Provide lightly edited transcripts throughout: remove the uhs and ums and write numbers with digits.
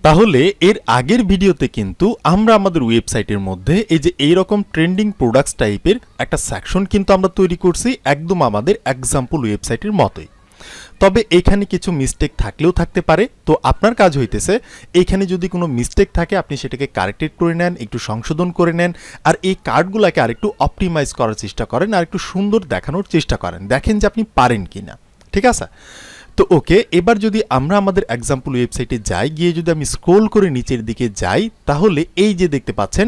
তাহলে এর আগের ভিডিওতে কিন্তু আমরা আমাদের ওয়েবসাইটের মধ্যে এই যে এইরকম ট্রেন্ডিং প্রোডাক্টস টাইপের একটা সেকশন কিন্তু আমরা তৈরি করছি একদম আমাদের এক্সাম্পল ওয়েবসাইটের মতোই। তবে এখানে কিছু মিস্টেক থাকলেও থাকতে পারে। তো আপনার কাজ হইতেছে এখানে যদি কোনো মিস্টেক থাকে আপনি সেটাকে কারেক্টেড করে নেন, একটু সংশোধন করে নেন, আর এই কার্ডগুলোকে আরেকটু অপটিমাইজ করার চেষ্টা করেন, আর একটু সুন্দর দেখানোর চেষ্টা করেন, দেখেন যে আপনি পারেন কিনা। ঠিক আছে? তো ওকে, এবার যদি আমরা আমাদের এক্সাম্পল ওয়েবসাইটে যাই, গিয়ে যদি আমি স্ক্রোল করে নিচের দিকে যাই, তাহলে এই যে দেখতে পাচ্ছেন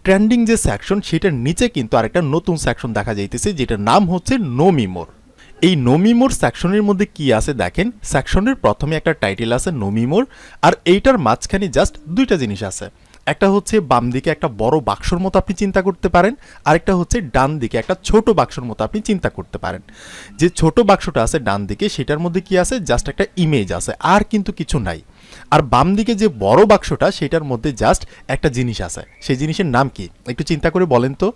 ট্রেন্ডিং যে সেকশন সেটার নিচে কিন্তু আরেকটা নতুন সেকশন দেখা যাইতেছে, যেটার নাম হচ্ছে নো মি মোর। এই নো মি মোর সেকশনের মধ্যে কি আছে দেখেন, সেকশনের প্রথমে একটা টাইটেল আছে নো মি মোর, আর এইটার মাঝখানে জাস্ট দুইটা জিনিস আছে। একটা হচ্ছে বাম দিকে একটা বড় বাক্সর মতো আপনি চিন্তা করতে পারেন, আরেকটা হচ্ছে ডান দিকে একটা ছোট বাক্সর মতো আপনি চিন্তা করতে পারেন। যে ছোট বাক্সটা আছে ডান দিকে সেটার মধ্যে কি আছে, জাস্ট একটা ইমেজ আছে, আর কিন্তু কিছু নাই। আর বাম দিকে যে বড় বাক্সটা সেটার মধ্যে জাস্ট একটা জিনিস আছে। সেই জিনিসের নাম কি একটু চিন্তা করে বলেন তো।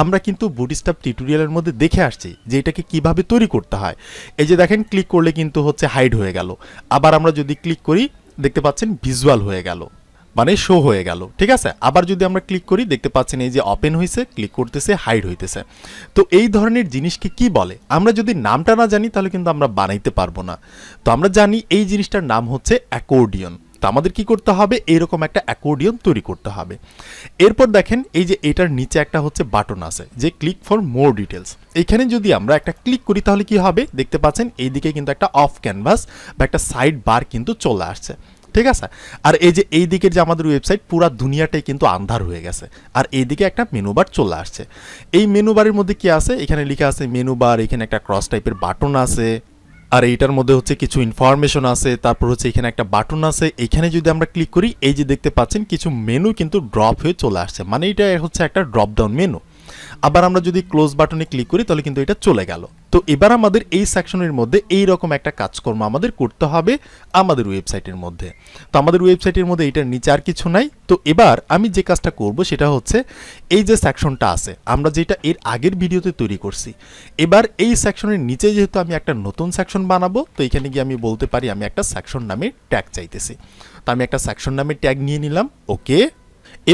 আমরা কিন্তু বুটস্ট্র্যাপ টিউটোরিয়ালের মধ্যে দেখে আসছি যে এটাকে কিভাবে তৈরি করতে হয়। এই যে দেখেন, ক্লিক করলে কিন্তু হচ্ছে হাইড হয়ে গেল, আবার আমরা যদি ক্লিক করি দেখতে পাচ্ছেন ভিজুয়াল হয়ে গেল, মানে শো হয়ে গেল। ঠিক আছে? আবার যদি আমরা ক্লিক করি দেখতে পাচ্ছেন এই যে ওপেন হয়েছে, ক্লিক করতেছে, হাইড হইতেছে। তো এই ধরনের জিনিসকে কি বলে, আমরা যদি নামটা না জানি তাহলে কিন্তু আমরা বানাইতে পারবো না। তো আমরা জানি এই জিনিসটার নাম হচ্ছে অ্যাকর্ডিয়ন। তো আমাদের কি করতে হবে, এইরকম একটা অ্যাকর্ডিয়ন তৈরি করতে হবে। এরপর দেখেন এই যে এটার নিচে একটা হচ্ছে বাটন আছে যে ক্লিক ফর মোর ডিটেলস। এখানে যদি আমরা একটা ক্লিক করি তাহলে কি হবে, দেখতে পাচ্ছেন এইদিকে কিন্তু একটা অফ ক্যানভাস বা একটা সাইড বার কিন্তু চলে আসছে। ঠিক আছে? আর এই যে এই দিকের যে আমাদের ওয়েবসাইট পুরা দুনিয়াটাই কিন্তু আন্ধার হয়ে গেছে, আর এইদিকে একটা মেনু বার চলে আসছে। এই মেনু বারের মধ্যে কি আছে, এখানে লেখা আছে মেনু বার, এখানে একটা ক্রস টাইপের বাটন আছে, আর এইটার মধ্যে হচ্ছে কিছু ইনফরমেশন আছে, তারপর হচ্ছে এখানে একটা বাটন আছে। এখানে যদি আমরা ক্লিক করি এই যে দেখতে পাচ্ছেন কিছু মেনু কিন্তু ড্রপ হয়ে চলে আসছে, মানে এটা হচ্ছে একটা ড্রপ ডাউন মেনু। আবার আমরা যদি ক্লোজ বাটনে ক্লিক করি তাহলে কিন্তু এটা চলে গেল। তো এবার আমাদের এই সেকশনের মধ্যে এই রকম একটা কাজকর্ম আমাদের করতে হবে আমাদের ওয়েবসাইটের মধ্যে। তো আমাদের ওয়েবসাইটের মধ্যে এটার নিচে আর কিছু নাই। তো এবার আমি যে কাজটা করব সেটা হচ্ছে এই যে সেকশনটা আছে আমরা যেটা এর আগের ভিডিওতে তৈরি করছি, এবার এই সেকশনের নিচে যেহেতু আমি একটা নতুন সেকশন বানাবো, তো এখানে গিয়ে আমি বলতে পারি আমি একটা সেকশন নামে ট্যাগ চাইতেছি। তো আমি একটা সেকশন নামে ট্যাগ নিয়ে নিলাম। ওকে,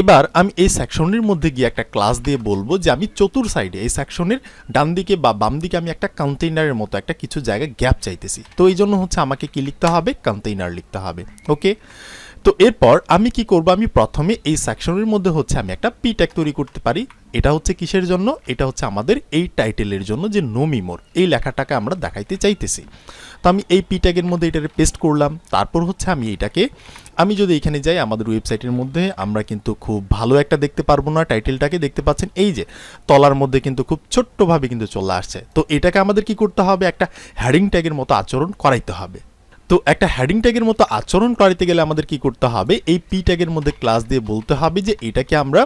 এবার আমি এই সেকশনের মধ্যে গিয়ে একটা ক্লাস দিয়ে বলবো যে আমি চতুর সাইডে এই সেকশনের ডান দিকে বা বাম দিকে আমি একটা কন্টেইনারের মতো একটা কিছু জায়গায় গ্যাপ চাইতেছি। তো এই জন্য হচ্ছে আমাকে কি লিখতে হবে, কন্টেইনার লিখতে হবে। ওকে, তো এরপর আমি কি করব, আমি প্রথমে এই সেকশনের মধ্যে হচ্ছে আমি একটা পি ট্যাগ তৈরি করতে পারি। এটা হচ্ছে কিসের জন্য, এটা হচ্ছে আমাদের এই টাইটেলের জন্য যে নো মি মোর এই লেখাটাকে আমরা দেখাইতে চাইতেছি। তো আমি এই পি ট্যাগের মধ্যে এটাকে পেস্ট করলাম। তারপর হচ্ছে আমি এটাকে, আমি যদি এখানে যাই আমাদের ওয়েবসাইটের মধ্যে আমরা কিন্তু খুব ভালো একটা দেখতে পারবো না টাইটেলটাকে, দেখতে পাচ্ছেন এই যে তলার মধ্যে কিন্তু খুব ছোট্টভাবে কিন্তু চলে আসছে। তো এটাকে আমাদের কি করতে হবে, একটা হেডিং ট্যাগের মতো আচরণ করাইতে হবে। তো একটা হেডিং ট্যাগের মতো আচরণ করাইতে গেলে আমাদের কি করতে হবে, এই পি ট্যাগের মধ্যে ক্লাস দিয়ে বলতে হবে যে এটাকে আমরা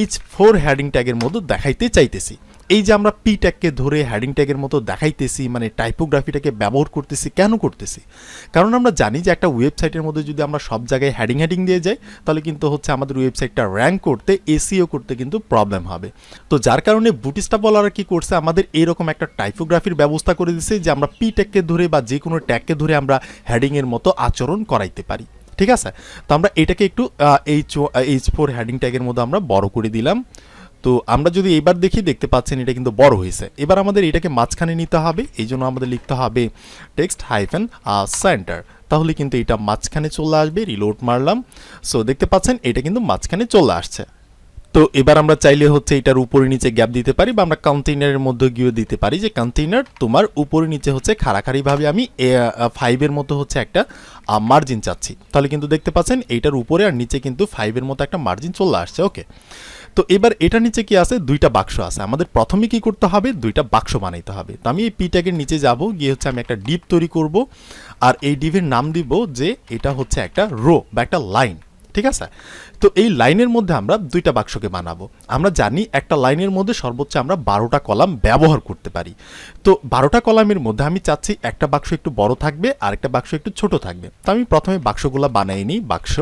H4 হেডিং ট্যাগের মতো দেখাইতে চাইতেছি। এই যে আমরা পি ট্যাগকে ধরে হেডিং ট্যাগের মতো দেখাইতেছি, মানে টাইপোগ্রাফিটাকে ব্যবহার করতেছি, কেন করতেছি? কারণ আমরা জানি যে একটা ওয়েবসাইটের মধ্যে যদি আমরা সব জায়গায় হেডিং দিয়ে যাই তাহলে কিন্তু হচ্ছে আমাদের ওয়েবসাইটটা র্যাঙ্ক করতে, এসইও করতে কিন্তু প্রবলেম হবে। তো যার কারণে বুটস্ট্র্যাপওয়ালারা কি করছে, আমাদের এইরকম একটা টাইপোগ্রাফির ব্যবস্থা করে দিচ্ছে যে আমরা পি ট্যাগকে ধরে বা যে কোনো ট্যাগকে ধরে আমরা হেডিংয়ের মতো আচরণ করাইতে পারি। ঠিক আছে? তো আমরা এটাকে একটু H4 হেডিং ট্যাগের মধ্যে আমরা বড় করে দিলাম। তো আমরা যদি এবার দেখি দেখতে পাচ্ছেন এটা কিন্তু বড় হয়েছে। এবার আমাদের এটাকে মাঝখানে নিতে হবে, এই জন্য আমাদের লিখতে হবে টেক্সট হাইফেন সেন্টার, তাহলে কিন্তু এটা মাঝখানে চলে আসবে। রিলোড মারলাম, সো দেখতে পাচ্ছেন এটা কিন্তু মাঝখানে চলে আসছে। তো এবার আমরা চাইলে হচ্ছে এটার উপরে নিচে গ্যাপ দিতে পারি, বা আমরা কন্টেইনারের মধ্যে গিয়ে দিতে পারি যে কন্টেইনার তোমার উপরে নিচে হচ্ছে খাড়াখাড়িভাবে আমি 5-এর মতো হচ্ছে একটা মার্জিন চাচ্ছি, তাহলে কিন্তু দেখতে পাচ্ছেন এইটার উপরে আর নিচে কিন্তু 5-এর মতো একটা মার্জিন চলে আসছে। ওকে, তো এবার এটা নিচে কি আছে, দুইটা বাক্স আছে। আমাদের প্রথমে কি করতে হবে, দুইটা বাক্স বানাইতে হবে। তো আমি এই পি ট্যাগের নিচে যাব, গিয়ে হচ্ছে আমি একটা ডিপ তৈরি করব, আর এই ডিপের নাম দিব যে এটা হচ্ছে একটা রো বা একটা লাইন। ঠিক আছে? তো এই লাইনের মধ্যে আমরা দুইটা বাক্সকে বানাবো। আমরা জানি একটা লাইনের মধ্যে সর্বোচ্চ আমরা 12টা কলাম ব্যবহার করতে পারি। তো 12টা কলামের মধ্যে আমি চাচ্ছি একটা বাক্স একটু বড় থাকবে আর একটা বাক্স একটু ছোট থাকবে। তো আমি প্রথমে বাক্সগুলো বানাই নিই, বাক্স,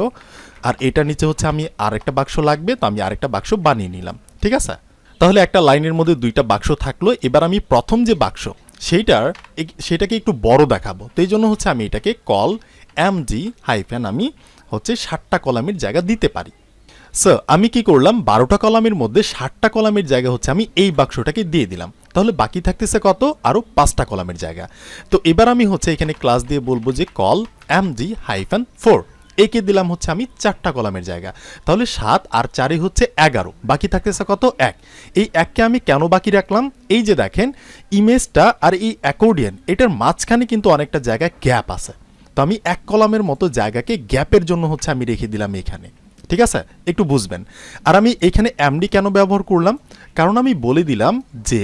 আর এটা নিচে হচ্ছে আমি আরেকটা বাক্স লাগবে, তো আমি আরেকটা বাক্স বানিয়ে নিলাম। ঠিক আছে? তাহলে একটা লাইনের মধ্যে দুইটা বাক্স থাকলো। এবার আমি প্রথম যে বাক্স সেটাকে একটু বড় দেখাবো। তো এই জন্য হচ্ছে আমি এটাকে কল এমজি হাইফেন আমি হচ্ছে 60টা কলামের জায়গা দিতে পারি। সো আমি কি করলাম, 12টা কলামের মধ্যে 60টা কলামের জায়গা হচ্ছে আমি এই বাক্সটাকে দিয়ে দিলাম। তাহলে বাকি থাকতেছে কত, আরও 5টা কলামের জায়গা। তো এবার আমি হচ্ছে এখানে ক্লাস দিয়ে বলবো যে কল mg-4, একে দিলাম হচ্ছে আমি 4টা কলামের জায়গা। তাহলে 7 আর 4 হচ্ছে 11, বাকি থাকতেছে কত, 1। এই 1কে আমি কেন বাকি রাখলাম, এই যে দেখেন ইমেজটা আর এই অ্যাকর্ডিয়ন এটার মাঝখানে কিন্তু অনেকটা জায়গা গ্যাপ আছে। তো আমি 1 কলামের মতো জায়গাকে গ্যাপের জন্য হচ্ছে আমি রেখে দিলাম এখানে, ঠিক আছে, একটু বুঝবেন। আর আমি এখানে এমডি কেন ব্যবহার করলাম, কারণ আমি বলে দিলাম যে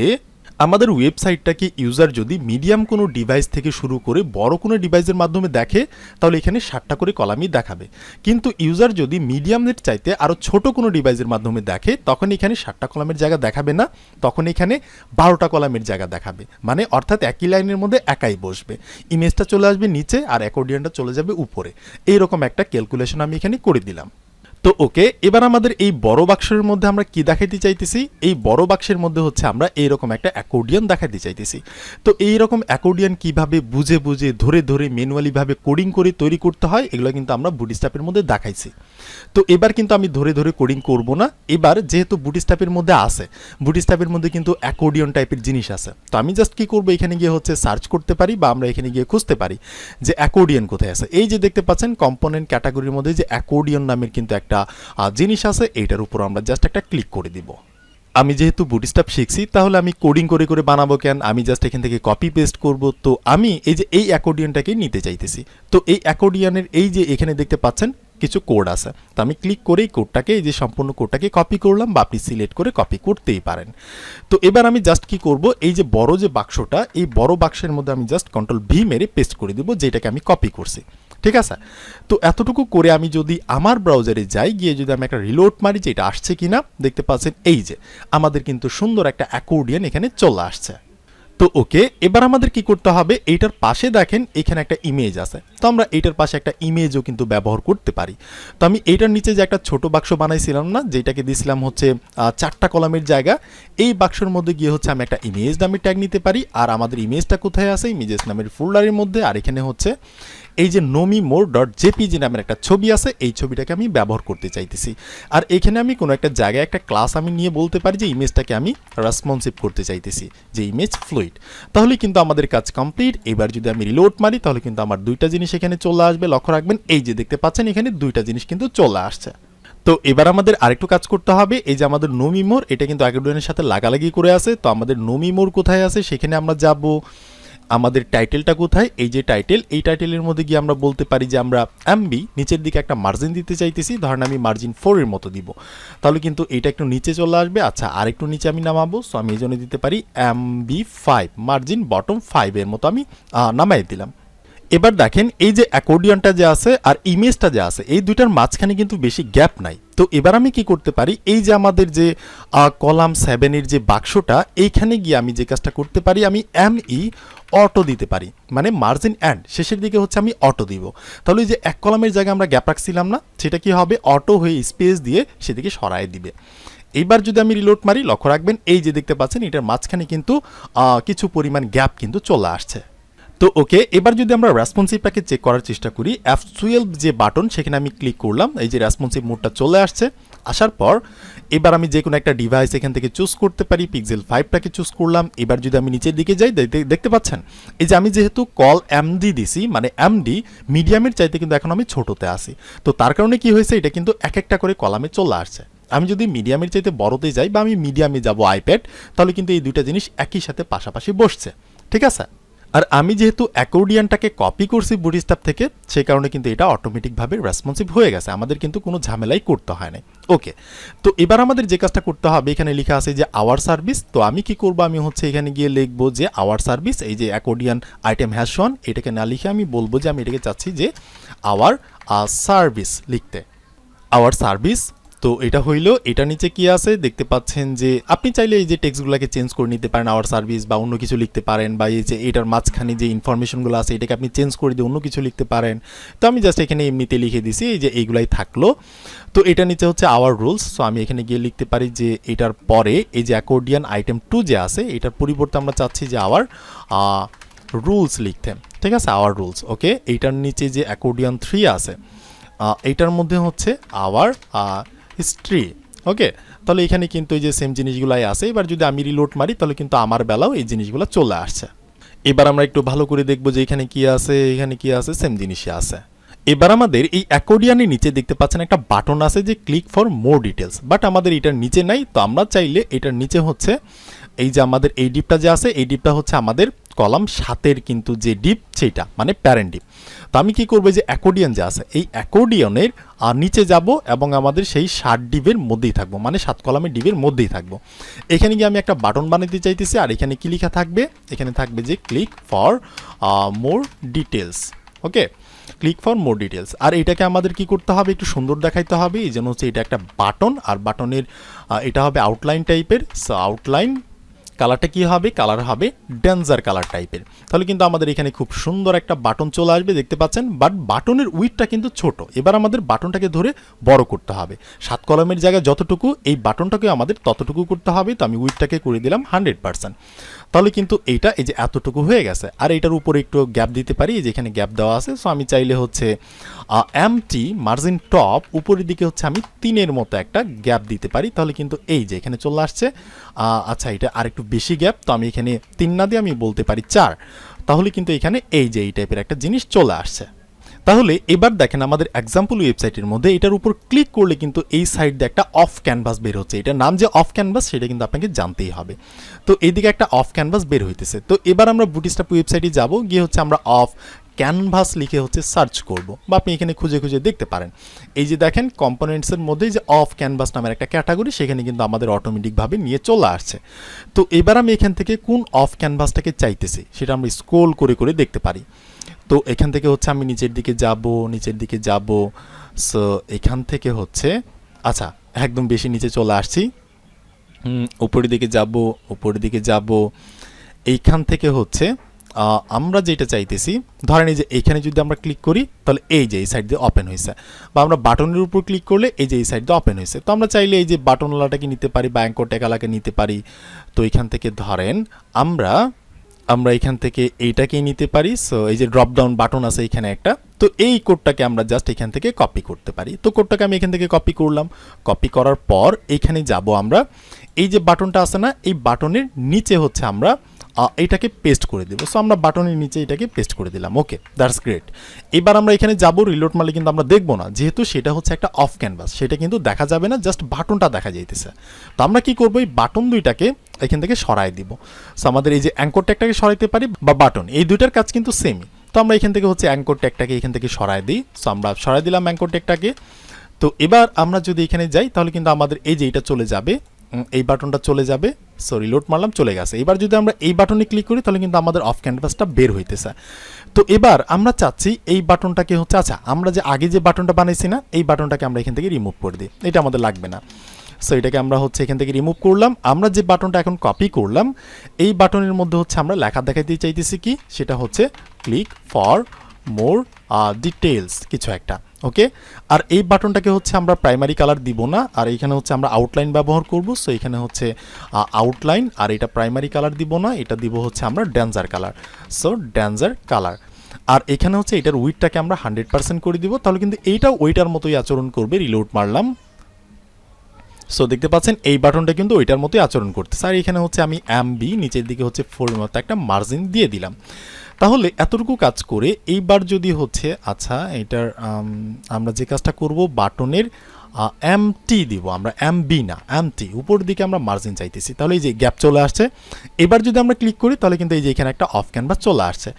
আমাদের ওয়েবসাইটটাকে ইউজার যদি মিডিয়াম কোনো ডিভাইস থেকে শুরু করে বড় কোনো ডিভাইসের মাধ্যমে দেখে তাহলে এখানে 60টা করে কলামই দেখাবে, কিন্তু ইউজার যদি মিডিয়ামের চাইতে আরও ছোট কোনো ডিভাইসের মাধ্যমে দেখে তখন এখানে 60টা কলামের জায়গা দেখাবে না, তখন এখানে 12টা কলামের জায়গা দেখাবে। মানে অর্থাৎ একই লাইনের মধ্যে একাই বসবে, ইমেজটা চলে আসবে নিচে আর অ্যাকর্ডিয়নটা চলে যাবে উপরে। এইরকম একটা ক্যালকুলেশন আমি এখানে করে দিলাম। তো ওকে, এবার আমাদের এই বড় বাক্সের মধ্যে আমরা কি দেখাইতে চাইতেছি, এই বড় বাক্সের মধ্যে হচ্ছে আমরা এইরকম একটা অ্যাকর্ডিয়ন দেখাইতে চাইতেছি। তো এইরকম অ্যাকর্ডিয়ন কিভাবে বুঝে বুঝে ধরে ধরে ম্যানুয়ালিভাবে কোডিং করে তৈরি করতে হয় এগুলো কিন্তু আমরা বুটস্ট্র্যাপের মধ্যে দেখাইছি। তো এবার কিন্তু আমি ধরে ধরে কোডিং করব না, এবার যেহেতু বুটস্ট্র্যাপের মধ্যে আছে, বুটস্ট্র্যাপের মধ্যে কিন্তু অ্যাকর্ডিয়ন টাইপের জিনিস আছে। তো আমি জাস্ট কি করব, এখানে গিয়ে হচ্ছে সার্চ করতে পারি বা আমরা এখানে গিয়ে খুঁজতে পারি যে অ্যাকর্ডিয়ন কোথায় আছে। এই যে দেখতে পাচ্ছেন কম্পোনেন্ট ক্যাটাগরির মধ্যে যে অ্যাকর্ডিয়ন নামের কিন্তু একটা জিনিস আছে, এইটার উপর আমরা জাস্ট একটা ক্লিক করে দিব। আমি যেহেতু বুটস্ট্র্যাপ শিখছি তাহলে আমি কোডিং করে করে বানাবো কেন, আমি জাস্ট এখান থেকে কপি পেস্ট করব। তো আমি এই যে এই অ্যাকর্ডিয়নটাকে নিতে চাইতেছি। তো এই অ্যাকর্ডিয়নের এই যে এখানে দেখতে পাচ্ছেন কিছু কোড আছে, তো আমি ক্লিক করে এই কোডটাকে, এই যে সম্পূর্ণ কোডটাকে কপি করলাম, বা আপনি সিলেক্ট করে কপি করতেই পারেন। তো এবার আমি জাস্ট কি করব, এই যে বড় যে বাক্সটা, এই বড় বাক্সের মধ্যে আমি জাস্ট কন্ট্রোল-V মেরে পেস্ট করে দেবো যেটাকে আমি কপি করছি, ঠিক আছে। তো এতটুকু করে আমি যদি আমার ব্রাউজারে যাই, গিয়ে যদি আমি একটা রিলোড মারি যে এটা আসছে কিনা, দেখতে পাচ্ছেন এই যে আমাদের কিন্তু সুন্দর একটা অ্যাকর্ডিয়ন এখানে চলে আসছে। তো ওকে, এবার আমাদের কি করতে হবে, এইটার পাশে দেখেন এখানে একটা ইমেজ আছে, তো আমরা এইটার পাশে একটা ইমেজও কিন্তু ব্যবহার করতে পারি। তো আমি এইটার নিচে যে একটা ছোট বাক্স বানাইছিলাম না, যেটাকে দিয়েছিলাম হচ্ছে 4টা কলামের জায়গা, এই বাক্সের মধ্যে গিয়ে হচ্ছে আমি একটা ইমেজ নামের ট্যাগ নিতে পারি। আর আমাদের ইমেজটা কোথায় আছে, ইমেজেস নামের ফোল্ডারের মধ্যে। আর এখানে হচ্ছে এই যে nomimore.jpg নামের একটা ছবি আছে, এই ছবিটাকে আমি ব্যবহার করতে চাইতেছি। আর এখানে আমি কোনো একটা জায়গায় একটা ক্লাস আমি নিয়ে বলতে পারি যে ইমেজটাকে আমি রেসপন্সিভ করতে চাইতেছি, যে ইমেজ ফ্লুইড। তাহলে কিন্তু আমাদের কাজ কমপ্লিট। এবার যদি আমি রিলোড মারি তাহলে কিন্তু আমার দুইটা জিনিস এখানে চলে আসবে। লক্ষ্য রাখবেন, এই যে দেখতে পাচ্ছেন এখানে দুইটা জিনিস কিন্তু চলে আসছে। তো এবার আমাদের আরেকটু কাজ করতে হবে, এই যে আমাদের nomimore এটা কিন্তু অ্যাকর্ডিয়নের সাথে লাগালাগি করে আছে। তো আমাদের nomimore কোথায় আছে সেখানে আমরা যাব। আমাদের টাইটেলটা কোথায়, এই যে টাইটেল, এই টাইটেলের মধ্যে গিয়ে আমরা বলতে পারি যে আমরা এমবি নিচের দিকে একটা মার্জিন দিতে চাইতেছি, ধরেন আমি মার্জিন 4 এর মতো দিব। তাহলে কিন্তু এইটা একটু নিচে চলে আসবে। আচ্ছা, আরেকটু নিচে আমি নামাবো, সো আমি এই জন্য দিতে পারি MB5, মার্জিন বটম 5 এর মতো আমি নামাই দিলাম। এবার দেখেন এই যে অ্যাকর্ডিয়নটা যে আছে আর ইমেজটা যে আছে, এই দুইটার মাঝখানে কিন্তু বেশি গ্যাপ নাই। তো এবার আমি কি করতে পারি, এই যে আমাদের যে কলাম 7 এর যে বাক্সটা, এইখানে গিয়ে আমি যে কাজটা করতে পারি, আমি ME অটো দিতে পারি, মানে মার্জিন অ্যান্ড শেষের দিকে হচ্ছে আমি অটো দিব। তাহলে যে এক কলামের জায়গায় আমরা গ্যাপ রাখছিলাম না, সেটা কি হবে, অটো হয়ে স্পেস দিয়ে সেদিকে সরায় দিবে। এইবার যদি আমি রিলোড মারি, লক্ষ্য রাখবেন এই যে দেখতে পাচ্ছেন এটার মাঝখানে কিন্তু কিছু পরিমাণ গ্যাপ কিন্তু চলে আসছে। তো ওকে, এবার যদি আমরা রেসপন্সিভটাকে চেক করার চেষ্টা করি, F12 যে বাটন সেখানে আমি ক্লিক করলাম, এই যে রেসপন্সিভ মোডটা চলে আসছে। আসার পর এবার আমি যে কোনো একটা ডিভাইস এখান থেকে চুজ করতে পারি, পিক্সেল 5টাকে চুজ করলাম। এবার যদি আমি নিচের দিকে যাই, দেখতে পাচ্ছেন এই যে আমি যেহেতু কল এমডি দিছি, মানে এমডি মিডিয়ামের চাইতে কিন্তু এখন আমি ছোটোতে আসি। তো তার কারণে কি হয়েছে, এটা কিন্তু এক একটা করে কলামে চলে আসছে। আমি যদি মিডিয়ামের চাইতে বড়তে যাই বা আমি মিডিয়ামে যাব আইপ্যাড, তাহলে কিন্তু এই দুইটা জিনিস একই সাথে পাশাপাশি বসছে, ঠিক আছে। আর আমি যেহেতু অ্যাকর্ডিয়নটাকে কপি করছি বুটস্ট্র্যাপ থেকে, সেই কারণে কিন্তু এটা অটোমেটিকভাবে রেসপন্সিভ হয়ে গেছে, আমাদের কিন্তু কোনো ঝামেলাই করতে হয় না। ওকে, তো এবার আমাদের যে কাজটা করতে হবে, এখানে লেখা আছে যে আওয়ার সার্ভিস। তো আমি কি করব, আমি হচ্ছে এখানে গিয়ে লিখবো যে আওয়ার সার্ভিস, এই যে অ্যাকর্ডিয়ন আইটেম হ্যাশ ওয়ান, এটাকে না লিখে আমি বলবো যে আমি এটাকে চাচ্ছি যে আওয়ার সার্ভিস লিখতে, আওয়ার সার্ভিস। তো এটা হইলো, এটা নিচে কি আছে দেখতে পাচ্ছেন যে আপনি চাইলে এই যে টেক্সটগুলোকে চেঞ্জ করে নিতে পারেন, আওয়ার সার্ভিস বা অন্য কিছু লিখতে পারেন, বা এই যে এটার মাঝখানে যে ইনফরমেশনগুলো আছে এটাকে আপনি চেঞ্জ করে দিয়ে অন্য কিছু লিখতে পারেন। তো আমি জাস্ট এখানে এমনিতে লিখে দিছি, এই যে এইগুলাই থাকলো। তো এটা নিচে হচ্ছে আওয়ার রুলস। সো আমি এখানে গিয়ে লিখতে পারি যে এটার পরে এই যে অ্যাকর্ডিয়ন আইটেম 2 যে আছে, এটার পরিবর্তে আমরা চাচ্ছি যে আওয়ার রুলস লিখতে, ঠিক আছে, আওয়ার রুলস। ওকে, এইটার নিচে যে অ্যাকর্ডিয়ন 3 আছে, এইটার মধ্যে হচ্ছে আওয়ার হিস্ট্রি। ওকে, তাহলে এখানে কিন্তু এই যে সেম জিনিসগুলাই আছে। এবার যদি আমি রিলোড মারি তাহলে কিন্তু আমার বেলাও এই জিনিসগুলো চলে আসছে। এবার আমরা একটু ভালো করে দেখব যে এখানে কি আছে, এখানে কি আছে, সেম জিনিসই আছে। এবার আমাদের এই অ্যাকর্ডিয়নের নিচে দেখতে পাচ্ছেন একটা বাটন আছে যে click for more details, but আমাদের এটার নিচে নাই। তো আমরা চাইলে এটার নিচে হচ্ছে এই যে আমাদের এই ডিপটা যে আছে, এই ডিপটা হচ্ছে আমাদের কলাম 7-এর কিন্তু যে ডিপ সেইটা মানে প্যারেন্ট ডিপ। তো আমি কি করবো, যে অ্যাকর্ডিয়ন যে আছে এই অ্যাকর্ডিয়নের নিচে যাব এবং আমাদের সেই 7 ডিপের মধ্যেই থাকবো, মানে 7 কলামের ডিপের মধ্যেই থাকবো। এখানে গিয়ে আমি একটা বাটন বানাতে চাইতেছি, আর এখানে কি লেখা থাকবে, এখানে থাকবে যে click for more details. Okay, click for more details. আর এটাকে আমাদের কি করতে হবে, একটু সুন্দর দেখাইতে হবে। এই জন্য হচ্ছে এটা একটা বাটন, আর বাটনের এটা হবে আউটলাইন টাইপের। সো আউটলাইন কালারটা কি হবে, কালার হবে ডেঞ্জার কালার টাইপের। তাহলে কিন্তু আমাদের এখানে খুব সুন্দর একটা বাটন চলে আসবে, দেখতে পাচ্ছেন। বাট বাটনের উইডথটা কিন্তু ছোট। এবার আমাদের বাটনটাকে ধরে বড় করতে হবে। 7 কলামের জায়গায় যতটুকু, এই বাটনটাকে আমাদের ততটুকু করতে হবে। তো আমি উইডথটাকে করে দিলাম 100%। তাহলে কিন্তু এইটা এই যে এতটুকু হয়ে গেছে। আর এইটার উপরে একটু গ্যাপ দিতে পারি, এই যে এখানে গ্যাপ দেওয়া আছে। সো আমি চাইলে হচ্ছে এমটি মার্জিন টপ উপরের দিকে হচ্ছে আমি 3-এর মতো একটা গ্যাপ দিতে পারি। তাহলে কিন্তু এই যে এখানে চলে আসছে। আচ্ছা, এটা আর একটু বেশি গ্যাপ, তো আমি এখানে 3 না দিয়ে আমি বলতে পারি 4। তাহলে কিন্তু এখানে এই যে এই টাইপের একটা জিনিস চলে আসছে। তাহলে এবার দেখেন আমাদের এক্সাম্পল ওয়েবসাইটের মধ্যে এটার উপর ক্লিক করলে কিন্তু এই সাইড দিয়ে একটা অফ ক্যানভাস বের হচ্ছে। এটার নাম যে অফ ক্যানভাস সেটা কিন্তু আপনাকে জানতেই হবে। তো এইদিকে একটা অফ ক্যানভাস বের হইতেছে। তো এবার আমরা বুটস্ট্র্যাপ ওয়েবসাইটে যাব, গিয়ে হচ্ছে আমরা অফ ক্যানভাস লিখে হচ্ছে সার্চ করব, বা আপনি এখানে খুঁজে খুঁজে দেখতে পারেন। এই যে দেখেন কম্পোনেন্টসের মধ্যে যে অফ ক্যানভাস নামের একটা ক্যাটাগরি, সেখানে কিন্তু আমাদের অটোমেটিকভাবে নিয়ে চলে আসছে। তো এবার আমি এখান থেকে কোন অফ ক্যানভাসটাকে চাইতেছি সেটা আমরা স্ক্রল করে করে দেখতে পারি। তো এখান থেকে হচ্ছে আমি নিচের দিকে যাব, নিচের দিকে যাব। সো এখান থেকে হচ্ছে আচ্ছা একদম বেশি নিচে চলে আসছি, উপরের দিকে যাব, উপরের দিকে যাব। এইখান থেকে হচ্ছে আমরা যেটা চাইতেছি, ধরেন এই যে এইখানে যদি আমরা ক্লিক করি তাহলে এই যে এই সাইড দিয়ে ওপেন হয়েছে, বা আমরা বাটনের উপর ক্লিক করলে এই যে এই সাইড দিয়ে ওপেন হয়েছে। তো আমরা চাইলে এই যে বাটনওয়ালাটাকে নিতে পারি বা অ্যাঙ্কর ট্যাগওয়ালাকে নিতে পারি। তো এখান থেকে ধরেন আমরা এখান থেকে এইটাকেই নিতে পারি। সো এই যে ড্রপ ডাউন বাটন আছে এখানে একটা, তো এই কোডটাকে আমরা জাস্ট এখান থেকে কপি করতে পারি। তো কোডটাকে আমি এখান থেকে কপি করলাম। কপি করার পর এইখানে যাব আমরা, এই যে বাটনটা আছে না, এই বাটনের নিচে হচ্ছে আমরা এইটাকে পেস্ট করে দেবো। সো আমরা বাটনের নিচে এটাকে পেস্ট করে দিলাম। ওকে, দ্যাটস গ্রেট। এবার আমরা এখানে যাব, রিলোড মারলে কিন্তু আমরা দেখবো না, যেহেতু সেটা হচ্ছে একটা অফ ক্যানভাস, সেটা কিন্তু দেখা যাবে না, জাস্ট বাটনটা দেখা যাইতেছে। তো আমরা কি করবো, এই বাটন দুইটাকে এখান থেকে সরাই দিব। সো আমাদের এই যে অ্যাঙ্কর ট্যাগটাকে সরাইতে পারি বা বাটন, এই দুইটার কাজ কিন্তু সেমই। তো আমরা এখান থেকে হচ্ছে অ্যাঙ্কর ট্যাগটাকে এখান থেকে সরাই দিই। সো আমরা সরাই দিলাম অ্যাঙ্কর ট্যাগটাকে। তো এবার আমরা যদি এখানে যাই তাহলে কিন্তু আমাদের এই যে এটা চলে যাবে, এই বাটনটা চলে যাবে। সো রিলোড মারলাম, চলে গেছে। এবার যদি আমরা এই বাটনে ক্লিক করি তাহলে কিন্তু আমাদের অফ ক্যানভাসটা বের হইতেছে। তো এবার আমরা চাচ্ছি এই বাটনটাকে হচ্ছে, আচ্ছা আমরা যে আগে যে বাটনটা বানাইছি না, এই বাটনটাকে আমরা এখান থেকে রিমুভ করে দিই, এটা আমাদের লাগবে না। সো এটাকে আমরা হচ্ছে এখান থেকে রিমুভ করলাম। আমরা যে বাটনটা এখন কপি করলাম, এই বাটনের মধ্যে হচ্ছে আমরা লেখা দেখাইতে চাইতেছি কি, সেটা হচ্ছে ক্লিক ফর মোর ডিটেলস কিছু একটা। ওকে, আর এই বাটনটাকে হচ্ছে আমরা প্রাইমারি কালার দিব না, আর এখানে হচ্ছে আমরা আউটলাইন ব্যবহার করব। সো এখানে হচ্ছে আউটলাইন, আর এটা প্রাইমারি কালার দিব না, এটা দিব হচ্ছে আমরা danger colour. So danger colour. আর এখানে হচ্ছে এটার উইডটাকে আমরা 100% করে দিব। তাহলে কিন্তু এইটাও ওইটার মতোই আচরণ করবে। রিলোড মারলাম। সো দেখতে পাচ্ছেন এই বাটনটা কিন্তু ওইটার মতোই আচরণ করতেছে। আর এখানে হচ্ছে আমি এমবি নিচের দিকে হচ্ছে 4 মতো একটা মার্জিন দিয়ে দিলাম। তাহলে এতটুকু কাজ করে এইবার যদি হচ্ছে আচ্ছা এটার আমরা যে কাজটা করব, বাটনের এমটি দিব আমরা, এমবি না এমটি, উপর দিকে আমরা মার্জিন চাইতেছি। তাহলে এই যে গ্যাপ চলে আসছে। এবার যদি আমরা ক্লিক করি তাহলে কিন্তু এই যে এখানে একটা অফ ক্যানভাস চলে আসছে।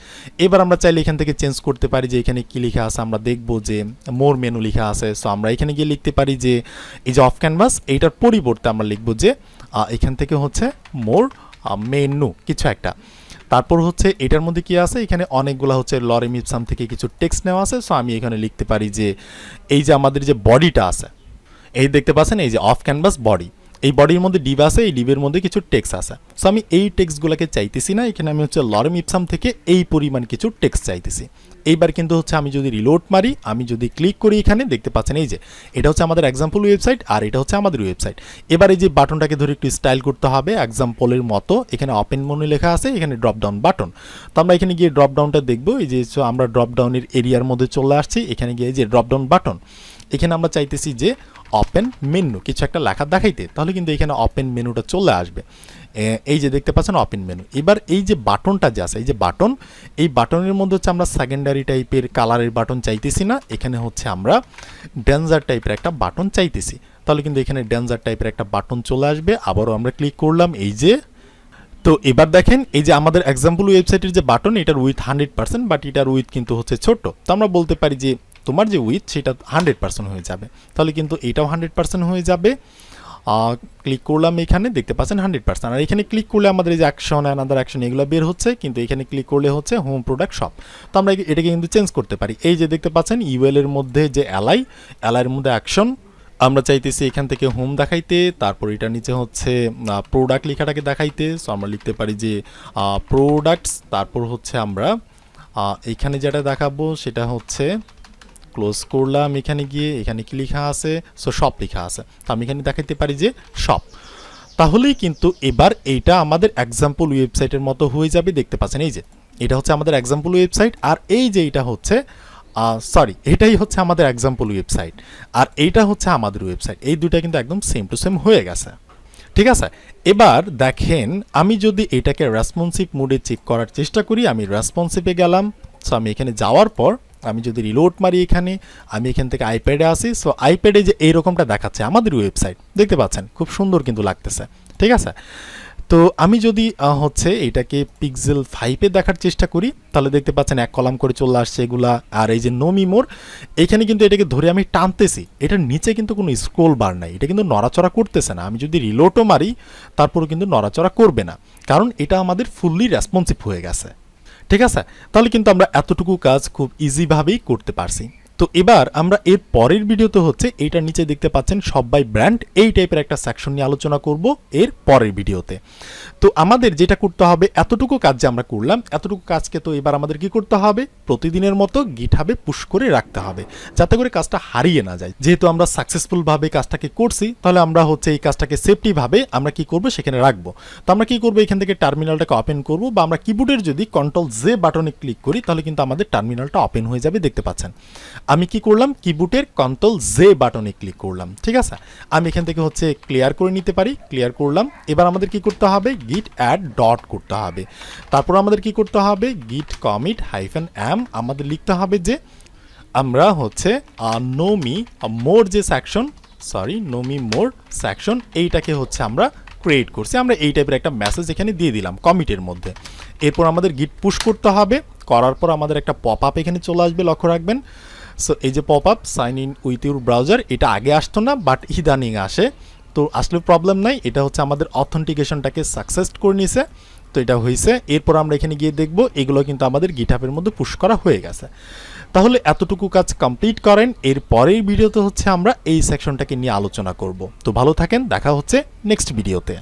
এবার আমরা চাইলে এখান থেকে চেঞ্জ করতে পারি যে এখানে কি লেখা আছে, আমরা দেখব যে মোর মেনু লেখা আছে। সো আমরা এখানে গিয়ে লিখতে পারি যে এই যে অফ ক্যানভাস, এইটার পরিবর্তে আমরা লিখব যে এখান থেকে হচ্ছে মোর মেনু কিছু একটা। তারপর হচ্ছে এটার মধ্যে কি আছে, এখানে অনেকগুলো হচ্ছে লরেম ইপসাম থেকে কিছু টেক্সট নেওয়া আছে। সো আমি এখানে লিখতে পারি যে এই যে আমাদের যে বডিটা আছে, এই দেখতে পাচ্ছেন এই যে অফ ক্যানভাস বডি, এই বডির মধ্যে ডিভ আছে, এই ডিভের মধ্যে কিছু টেক্সট আছে। সো আমি এই টেক্সটগুলোকে চাইতেছি না, এখানে আমি হচ্ছে লরেম ইপসাম থেকে এই পরিমাণ কিছু টেক্সট চাইতেছি। এইবার কিন্তু হচ্ছে আমি যদি রিলোড মারি, আমি যদি ক্লিক করি এখানে দেখতে পাচ্ছেন এই যে এটা হচ্ছে আমাদের এক্সাম্পল ওয়েবসাইট আর এটা হচ্ছে আমাদের ওয়েবসাইট। এবার এই যে বাটনটাকে ধরে একটু স্টাইল করতে হবে এক্সাম্পলের মতো। এখানে ওপেন মেনু লেখা আছে, এখানে ড্রপ ডাউন বাটন। তো আমরা এখানে গিয়ে ড্রপ ডাউনটা দেখবো। এই যে আমরা ড্রপ ডাউনের এরিয়ার মধ্যে চলে আসছি, এখানে গিয়ে এই যে ড্রপ ডাউন বাটন, এখানে আমরা চাইতেছি যে ওপেন মেনু কিছু একটা লেখা দেখাইতে, তাহলে কিন্তু এখানে ওপেন মেনুটা চলে আসবে। এই যে দেখতে পাচ্ছেন ওপেন মেনু। এবার এই যে বাটনটা যে আছে, এই যে বাটন, এই বাটনের মধ্যে হচ্ছে আমরা সেকেন্ডারি টাইপের কালারের বাটন চাইতেছি না, এখানে হচ্ছে আমরা ডেঞ্জার টাইপের একটা বাটন চাইতেছি। তাহলে কিন্তু এখানে ডেঞ্জার টাইপের একটা বাটন চলে আসবে। আবারও আমরা ক্লিক করলাম এই যে। তো এবার দেখেন এই যে আমাদের এক্সাম্পল ওয়েবসাইটের যে বাটন, এটার উইথ 100%, বাট এটার উইথ কিন্তু হচ্ছে ছোট। তো আমরা বলতে পারি যে তোমার যে উইথ সেটা 100% হয়ে যাবে, তাহলে কিন্তু এটাও 100% হয়ে যাবে। ক্লিক করলাম, এখানে দেখতে পাচ্ছেন 100%। আর এখানে ক্লিক করলে আমাদের এই যে অ্যাকশন অ্যানাদার অ্যাকশন এগুলো বের হচ্ছে, কিন্তু এখানে ক্লিক করলে হচ্ছে হোম প্রোডাক্ট শপ। তো আমরা এটাকে কিন্তু চেঞ্জ করতে পারি। এই যে দেখতে পাচ্ছেন ইউএল এর মধ্যে যে এর মধ্যে অ্যাকশন, আমরা চাইতেছি এখান থেকে হোম দেখাইতে, তারপর এটা নিচে হচ্ছে প্রোডাক্ট লেখাটাকে দেখাইতে। সো আমরা লিখতে পারি যে প্রোডাক্টস, তারপর হচ্ছে আমরা এখানে যেটা দেখাবো সেটা হচ্ছে ক্লোজ করলাম, এখানে গিয়ে এখানে কি লেখা আছে, সো শপ লেখা আছে। তো আমি এখানে দেখাইতে পারি যে শপ। তাহলেই কিন্তু এবার এইটা আমাদের এক্সাম্পল ওয়েবসাইটের মতো হয়ে যাবে। দেখতে পাচ্ছেন এই যে এটা হচ্ছে আমাদের এক্সাম্পল ওয়েবসাইট, আর এই যে এটা হচ্ছে এটাই হচ্ছে আমাদের এক্সাম্পল ওয়েবসাইট, আর এইটা হচ্ছে আমাদের ওয়েবসাইট। এই দুটা কিন্তু একদম সেম টু সেম হয়ে গেছে। ঠিক আছে, এবার দেখেন আমি যদি এটাকে রেসপন্সিভ মোডে চেক করার চেষ্টা করি, আমি রেসপন্সিভে গেলাম। সো আমি এখানে যাওয়ার পর আমি যদি রিলোড মারি, এখানে আমি এখান থেকে আইপ্যাডে আসি। সো আইপ্যাডে যে এইরকমটা দেখাচ্ছে আমাদের ওয়েবসাইট, দেখতে পাচ্ছেন খুব সুন্দর কিন্তু লাগতেছে। ঠিক আছে, তো আমি যদি হচ্ছে এটাকে পিক্সেল 5-এ দেখার চেষ্টা করি, তাহলে দেখতে পাচ্ছেন এক কলাম করে চলে আসছে এগুলা। আর এই যে নোমি মোর, এখানে কিন্তু এটাকে ধরে আমি টানতেছি, এটার নিচে কিন্তু কোনো স্ক্রোল বার নাই, এটা কিন্তু নড়াচড়া করতেছে না। আমি যদি রিলোডও মারি তারপরও কিন্তু নড়াচড়া করবে না, কারণ এটা আমাদের ফুললি রেসপন্সিভ হয়ে গেছে। ঠিক আছে, তাহলে কিন্তু আমরা এতটুকু কাজ খুব ইজিভাবেই করতে পারছি। তো এবার আমরা এর পরের ভিডিওতে হচ্ছে এইটার নিচে দেখতে পাচ্ছেন শপ বাই ব্র্যান্ড, এই টাইপের একটা সেকশন নিয়ে আলোচনা করব এর পরের ভিডিওতে। তো আমাদের যেটা করতে হবে, এতটুকু কাজ যে আমরা করলাম, এতটুকু কাজকে তো এবার আমাদের কি করতে হবে, প্রতিদিনের মতো গিটহাবে পুশ করে রাখতে হবে, যাতে করে কাজটা হারিয়ে না যায়। যেহেতু আমরা সাকসেসফুলভাবে কাজটাকে করছি, তাহলে আমরা হচ্ছে এই কাজটাকে সেফটিভাবে আমরা কি করব সেখানে রাখবো। তো আমরা কি করবো, এখান থেকে টার্মিনালটাকে ওপেন করব, বা আমরা কিবোর্ডের যদি Ctrl+J বাটনে ক্লিক করি, তাহলে কিন্তু আমাদের টার্মিনালটা ওপেন হয়ে যাবে। দেখতে পাচ্ছেন আমি কি করলাম, কিবোর্ডের Ctrl+J বাটনে ক্লিক করলাম। ঠিক আছে, আমি এখান থেকে হচ্ছে ক্লিয়ার করে নিতে পারি, ক্লিয়ার করলাম। এবার আমাদের কি করতে হবে, গিট অ্যাড ডট করতে হবে। তারপর আমাদের কি করতে হবে, গিট কমিট -m আমাদের লিখতে হবে যে আমরা হচ্ছে নোমি মোর যে সেকশন, নোমি মোর সেকশন, এইটাকে হচ্ছে আমরা ক্রিয়েট করছি। আমরা এই টাইপের একটা মেসেজ এখানে দিয়ে দিলাম কমিটের মধ্যে। এরপর আমাদের গিট পুশ করতে হবে, করার পর আমাদের একটা পপ আপ এখানে চলে আসবে, লক্ষ্য রাখবেন। সো এই যে pop up sign in with your browser, এটা আগে আসতো না, বাট ইদানিং আসে। তো আসলে প্রবলেম নাই, এটা হচ্ছে আমাদের অথেন্টিকেশনটাকে সাকসেস করে নিছে। তো এটা হয়েছে। এরপর আমরা এখানে গিয়ে দেখব এগুলো কিন্তু আমাদের গিটহাবের মধ্যে পুশ করা হয়ে গেছে। তাহলে এতটুকু কাজ কমপ্লিট করেন। এর পরের ভিডিওতে হচ্ছে আমরা এই সেকশনটাকে নিয়ে আলোচনা করব। তো ভালো থাকেন, দেখা হচ্ছে নেক্সট ভিডিওতে।